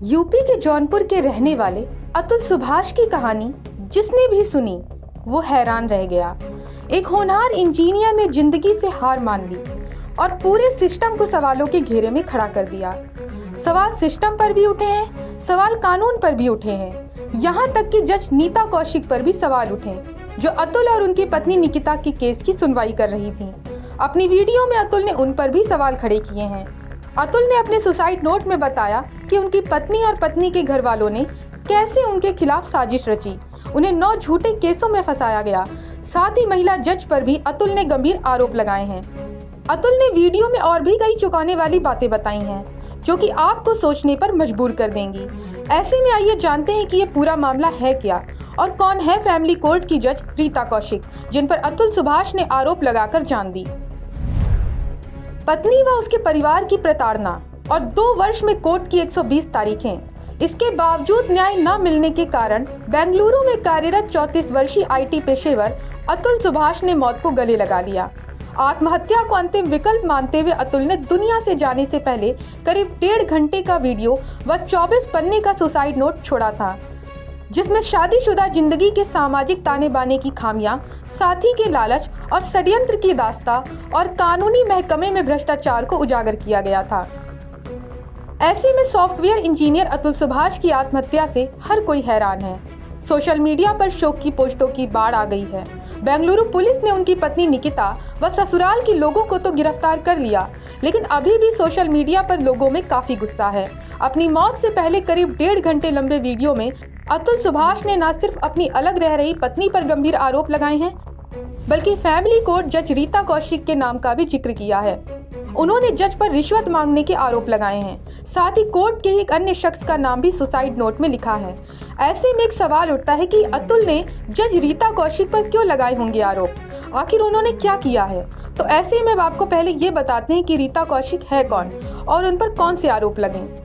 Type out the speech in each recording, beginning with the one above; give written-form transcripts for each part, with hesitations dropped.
UP के जौनपुर के रहने वाले अतुल सुभाष की कहानी जिसने भी सुनी वो हैरान रह गया। एक होनहार इंजीनियर ने जिंदगी से हार मान ली और पूरे सिस्टम को सवालों के घेरे में खड़ा कर दिया। सवाल सिस्टम पर भी उठे हैं, सवाल कानून पर भी उठे हैं, यहाँ तक कि जज नीता कौशिक पर भी सवाल उठे जो अतुल और उनकी पत्नी निकिता के केस की सुनवाई कर रही थी। अपनी वीडियो में अतुल ने उन पर भी सवाल खड़े किए हैं। अतुल ने अपने सुसाइड नोट में बताया कि उनकी पत्नी और पत्नी के घर वालों ने कैसे उनके खिलाफ साजिश रची, उन्हें 9 झूठे केसों में फंसाया गया। साथ ही महिला जज पर भी अतुल ने गंभीर आरोप लगाए हैं। अतुल ने वीडियो में और भी कई चौंकाने वाली बातें बताई हैं जो कि आपको सोचने पर मजबूर कर देंगी। ऐसे में आइए जानते हैं कि ये पूरा मामला है क्या और कौन है फैमिली कोर्ट की जज रीता कौशिक, जिन पर अतुल सुभाष ने आरोप लगाकर जान दी। पत्नी व उसके परिवार की प्रताड़ना और 2 वर्ष में कोर्ट की 120 तारीखें। इसके बावजूद न्याय न मिलने के कारण बेंगलुरु में कार्यरत 34 वर्षीय आईटी पेशेवर अतुल सुभाष ने मौत को गले लगा लिया। आत्महत्या को अंतिम विकल्प मानते हुए अतुल ने दुनिया से जाने से पहले करीब 1.5 घंटे का वीडियो व 24 पन्ने का सुसाइड नोट छोड़ा था, जिसमें शादीशुदा जिंदगी के सामाजिक ताने बाने की खामियां, साथी के लालच और षड्यंत्र की दास्तां और कानूनी महकमे में भ्रष्टाचार को उजागर किया गया था। ऐसे में सॉफ्टवेयर इंजीनियर अतुल सुभाष की आत्महत्या से हर कोई हैरान है। सोशल मीडिया पर शोक की पोस्टों की बाढ़ आ गई है। बेंगलुरु पुलिस ने उनकी पत्नी निकिता व ससुराल के लोगों को तो गिरफ्तार कर लिया, लेकिन अभी भी सोशल मीडिया पर लोगों में काफी गुस्सा है। अपनी मौत से पहले करीब 1.5 घंटे लंबे वीडियो में अतुल सुभाष ने न सिर्फ अपनी अलग रह रही पत्नी पर गंभीर आरोप लगाए हैं, बल्कि फैमिली कोर्ट जज रीता कौशिक के नाम का भी जिक्र किया है। उन्होंने जज पर रिश्वत मांगने के आरोप लगाए हैं। साथ ही कोर्ट के एक अन्य शख्स का नाम भी सुसाइड नोट में लिखा है। ऐसे में एक सवाल उठता है कि अतुल ने जज रीता कौशिक पर क्यों लगाए होंगे आरोप, आखिर उन्होंने क्या किया है। तो ऐसे में आपको पहले ये बताते हैं कि रीता कौशिक है कौन और उन पर कौन से आरोप लगे।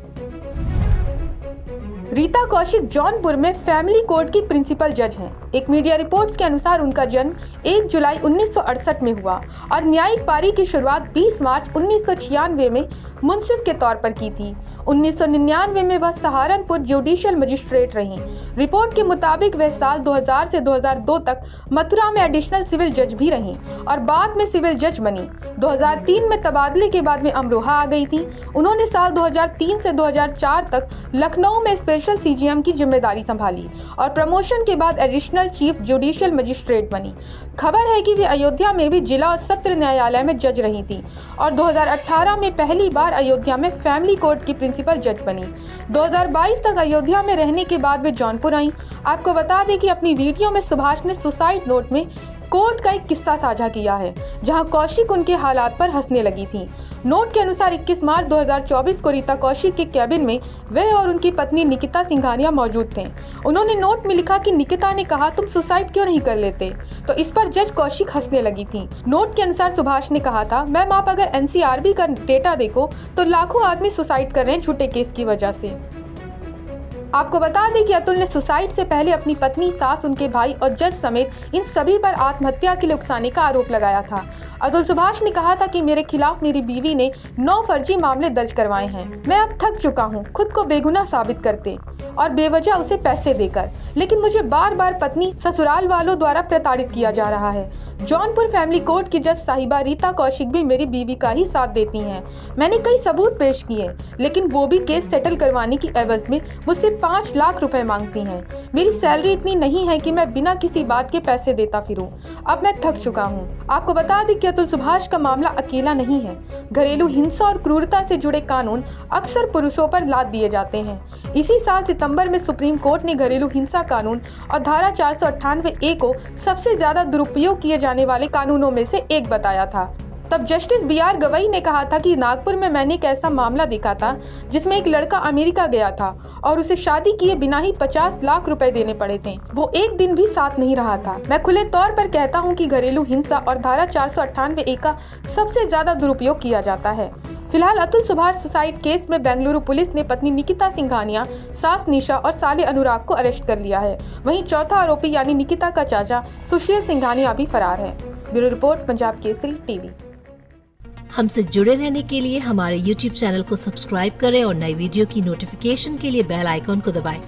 रीता कौशिक जौनपुर में फैमिली कोर्ट की प्रिंसिपल जज हैं। एक मीडिया रिपोर्ट्स के अनुसार उनका जन्म 1 जुलाई 1968 में हुआ और न्यायिक पारी की शुरुआत 20 मार्च 1996 में मुंसिफ के तौर पर की थी। 1999 में वह सहारनपुर जुडिशियल मजिस्ट्रेट रहीं। रिपोर्ट के मुताबिक वह साल 2000 से 2002 तक मथुरा में एडिशनल सिविल जज भी रहीं और बाद में सिविल जज बनी। 2003 में तबादले के बाद में अमरोहा आ गई थी। उन्होंने साल 2003 से 2004 तक लखनऊ में स्पेशल सीजीएम की जिम्मेदारी संभाली और प्रमोशन के बाद एडिशनल चीफ जुडिशियल मजिस्ट्रेट बनी। खबर है कि वे अयोध्या में भी जिला और सत्र न्यायालय में जज रही थी और 2018 में पहली बार अयोध्या में फैमिली कोर्ट की प्रिंसिपल जज बनी। 2022 तक अयोध्या में रहने के बाद वे जौनपुर आईं। आपको बता दें कि अपनी वीडियो में सुभाष ने सुसाइड नोट में कोर्ट का एक किस्सा साझा किया है, जहां कौशिक उनके हालात पर हंसने लगी थी। नोट के अनुसार 21 मार्च 2024 को रीता कौशिक के कैबिन में वह और उनकी पत्नी निकिता सिंघानिया मौजूद थे। उन्होंने नोट में लिखा कि निकिता ने कहा, तुम सुसाइड क्यों नहीं कर लेते, तो इस पर जज कौशिक हंसने लगी थी। नोट के अनुसार सुभाष ने कहा था, मैम आप अगर एनसीआरबी का डेटा देखो तो लाखों आदमी सुसाइड कर रहे हैं झूठे केस की वजह से। आपको बता दें कि अतुल ने सुसाइड से पहले अपनी पत्नी, सास, उनके भाई और जज समेत इन सभी पर आत्महत्या के लिए उकसाने का आरोप लगाया था। अतुल सुभाष ने कहा था कि मेरे खिलाफ मेरी बीवी ने 9 फर्जी मामले दर्ज करवाए हैं। मैं अब थक चुका हूँ खुद को बेगुनाह साबित करते और बेवजह उसे पैसे देकर, लेकिन मुझे बार बार पत्नी, ससुराल वालों द्वारा प्रताड़ित किया जा रहा है। जौनपुर फैमिली कोर्ट की जज साहिबा रीता कौशिक भी मेरी बीवी का ही साथ देती हैं। मैंने कई सबूत पेश किए, लेकिन वो भी केस सेटल करवाने की एवज में मुझसे 5 लाख रुपए मांगती हैं। मेरी सैलरी इतनी नहीं है कि मैं बिना किसी बात के पैसे देता फिरूं। अब मैं थक चुका हूं। आपको बता दें कि अतुल सुभाष का मामला अकेला नहीं है। घरेलू हिंसा और क्रूरता से जुड़े कानून अक्सर पुरुषों पर लाद दिए जाते हैं। इसी साल सितंबर में सुप्रीम कोर्ट ने घरेलू हिंसा कानून और धारा 498A को सबसे ज्यादा दुरुपयोग किए जाने वाले कानूनों में से एक बताया था। तब जस्टिस BR गवई ने कहा था कि नागपुर में मैंने एक ऐसा मामला देखा था जिसमें एक लड़का अमेरिका गया था और उसे शादी किए बिना ही 50 लाख रुपए देने पड़े थे। वो एक दिन भी साथ नहीं रहा था। मैं खुले तौर पर कहता हूँ कि घरेलू हिंसा और धारा 498A का सबसे ज्यादा दुरुपयोग किया जाता है। फिलहाल अतुल सुभाष सुसाइड केस में बेंगलुरु पुलिस ने पत्नी निकिता सिंघानिया, सास निशा और साले अनुराग को अरेस्ट कर लिया है। वहीं चौथा आरोपी यानी निकिता का चाचा सुशील सिंघानिया भी फरार है। Bureau report, Punjab Kesari TV. हमसे जुड़े रहने के लिए हमारे YouTube चैनल को सब्सक्राइब करें और नई वीडियो की नोटिफिकेशन के लिए बेल आइकॉन को दबाएं।